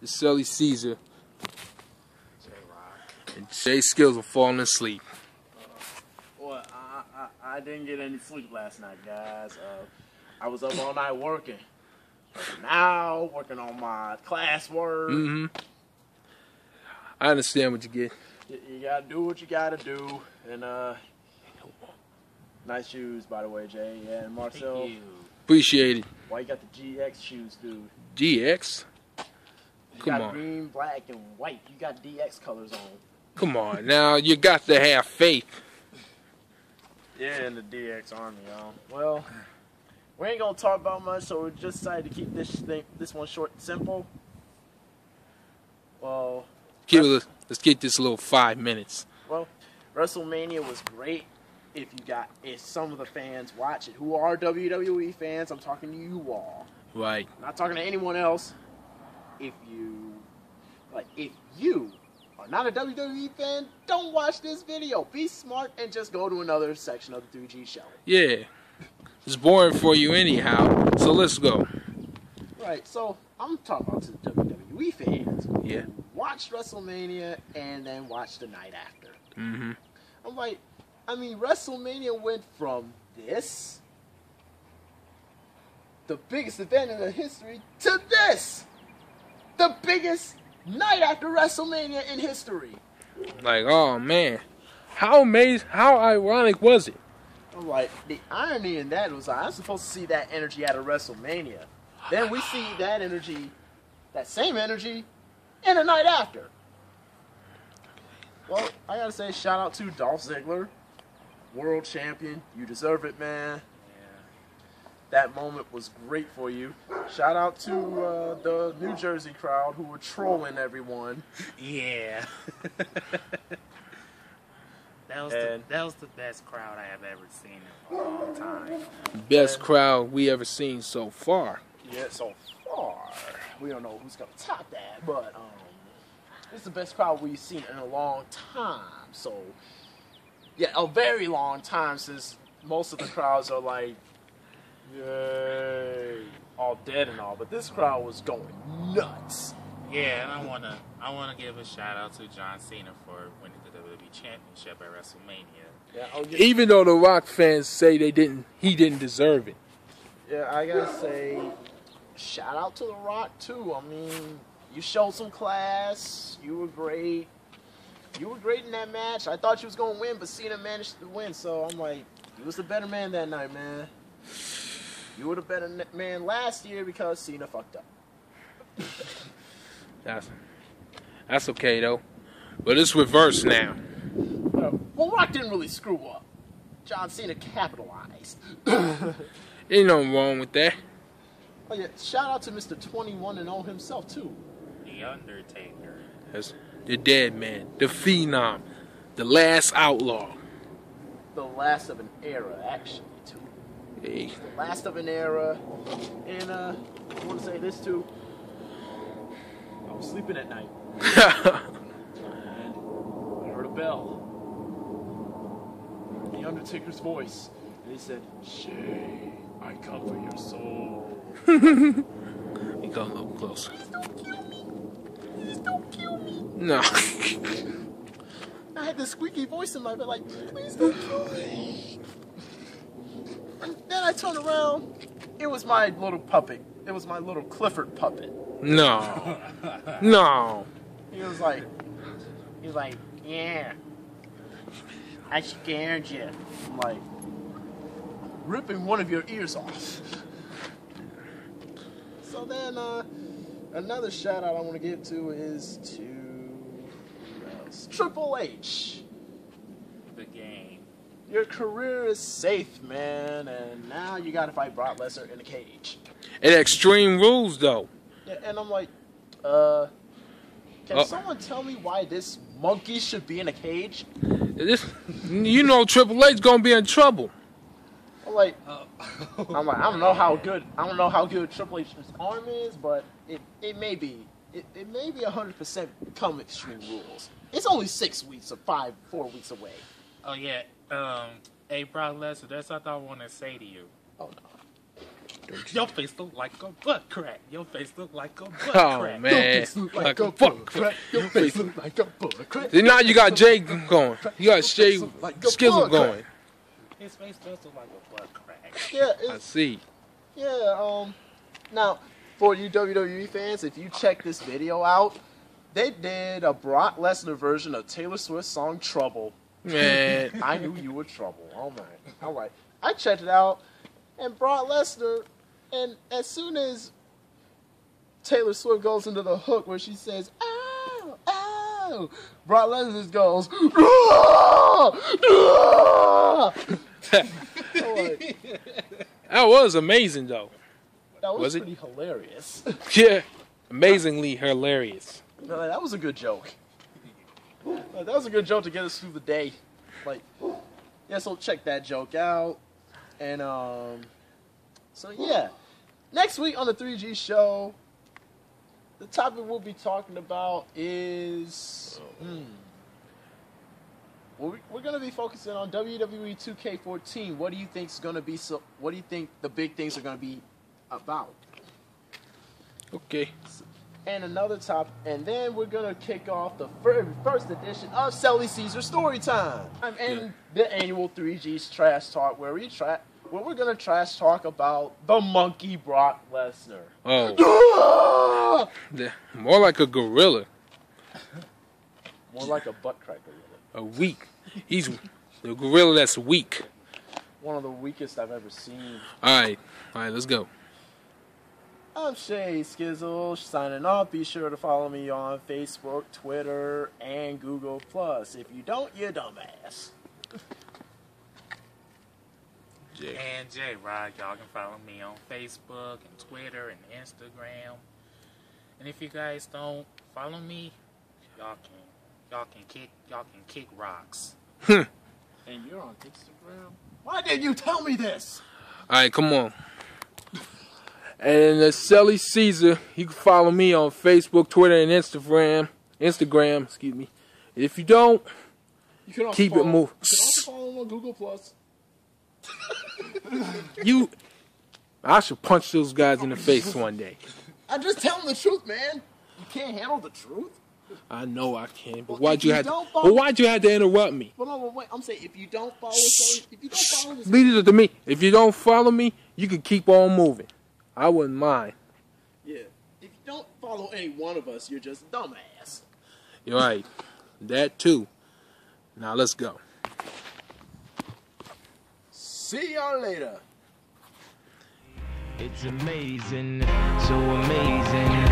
the Sully Caesar, and Jay Skills are falling asleep. Well, I didn't get any sleep last night, guys. I was up all night working. Now, working on my classwork. I understand what you get. You gotta do what you gotta do. And, nice shoes, by the way, Jay. Yeah, and Marcel. Thank you. Appreciate it. Why you got the GX shoes, dude? GX? You Come got on. green, black, and white. You got DX colors on. Come on, now you got to have faith. Yeah, in the DX army, y'all. Well, we ain't gonna talk about much, so we just decided to keep this one short and simple. Well, Let's get this little 5 minutes. Well, WrestleMania was great. If some of the fans watch it, who are WWE fans, I'm talking to you all. Right. I'm not talking to anyone else. If you are not a WWE fan, don't watch this video. Be smart and just go to another section of the 3G show. Yeah. It's boring for you anyhow, so let's go. Right, so I'm talking about to the WWE fans. Yeah. Who watched WrestleMania and then watched the night after. I'm like, WrestleMania went from this, the biggest event in the history, to this, the biggest night after WrestleMania in history. Like, oh man, how amazing, how ironic was it? I'm like, the irony in that was I'm supposed to see that energy at a WrestleMania. Then we see that energy, that same energy, in the night after. Well, I gotta say, shout out to Dolph Ziggler, world champion. You deserve it, man. That moment was great for you. Shout out to the New Jersey crowd who were trolling everyone. Yeah. That was the best crowd I have ever seen in a long time. Best crowd we ever seen so far. Yeah, so far. We don't know who's gonna top that, but it's the best crowd we've seen in a long time. So yeah, a very long time, since most of the crowds are like, yay, all dead and all, but this crowd was going nuts. Yeah, and I wanna give a shout out to John Cena for winning the WWE Championship at WrestleMania. Yeah, Even though the Rock fans say he didn't deserve it. Yeah, I gotta say, shout out to The Rock too. You showed some class. You were great. You were great in that match. I thought you was gonna win, but Cena managed to win. So I'm like, you was the better man that night, man. You were the better man last year because Cena fucked up. That's okay though. But it's reversed now. Well, Rock didn't really screw up. John Cena capitalized. Ain't nothing wrong with that. Oh yeah, shout out to Mr. 21-0 himself too. The Undertaker. That's the dead man, the phenom, the last outlaw. The last of an era, actually, too. Hey. The last of an era. And I want to say this too. I was sleeping at night. And I heard a bell. The Undertaker's voice. And he said, "Shay, I come for your soul." You come a little closer. Please don't kill me. Please don't kill me. No. I had this squeaky voice in my head like, please don't kill me. And then I turned around. It was my little puppet. It was my little Clifford puppet. No. No. He was like, yeah, I scared you. I'm like, ripping one of your ears off. So then, another shout out I want to give to is to Triple H. The game. Your career is safe, man, and now you got to fight Brock Lesnar in a cage. And Extreme Rules though. Yeah, and I'm like, can someone tell me why this monkey should be in a cage? Triple H's gonna be in trouble. I'm like, I don't know how good Triple H's arm is, but it may be 100% come Extreme Rules. It's only 6 weeks or 4 weeks away. Oh yeah, hey Brock Lesnar, that's what I want to say to you. Oh no. Your face look like a butt crack. Your face look like a butt Oh crack. man, like a butt crack. Your face look like a butt crack. See, now you got Jay going. You got Shay Skizzle going. His face does look like a butt crack. Yeah, I see. yeah. Now, for you WWE fans, if you check this video out, they did a Brock Lesnar version of Taylor Swift's song "Trouble." Man, I knew you were trouble. Oh man. All right. I checked it out, and Brock Lesnar, and as soon as Taylor Swift goes into the hook where she says, "Ow, ow," Brock Lesnar goes, "Ah, ah." that was amazing though. That Was it? pretty hilarious. Yeah, amazingly hilarious. No, that was a good joke. That was a good joke to get us through the day. Like, yeah, so check that joke out. And, so yeah. Next week on the 3G show, the topic we'll be talking about is, we're going to be focusing on WWE 2K14. What do you think is going to be, what do you think the big things are going to be about? Okay. And another top, and then we're gonna kick off the very first edition of Selly Caesar Storytime, and the annual 3G's Trash Talk, where we're gonna trash talk about the Monkey Brock Lesnar. Oh, more like a gorilla. More like a butt cracker. Really. A weak. He's the gorilla that's weak. One of the weakest I've ever seen. All right, let's go. I'm Shay Skizzle, signing off. Be sure to follow me on Facebook, Twitter, and Google+. If you don't, you're dumbass. Jay. And J-Rod, y'all can follow me on Facebook and Twitter and Instagram. And if you guys don't follow me, y'all can kick rocks. And you're on Instagram? Why didn't you tell me this? All right, come on. And the Selly Caesar, you can follow me on Facebook, Twitter, and Instagram. Excuse me. If you don't, You can also keep follow, it moving. You can also follow him on Google+. I should punch those guys in the face one day. I'm just telling the truth, man. You can't handle the truth. I know I can, but Well, why'd you have to interrupt me? But no, wait. I'm saying if you don't follow this, Leave it to me. If you don't follow me, you can keep on moving. I wouldn't mind. yeah. If you don't follow any one of us, you're just a dumbass. You're right. That too. Now let's go. See y'all later. It's amazing, so amazing.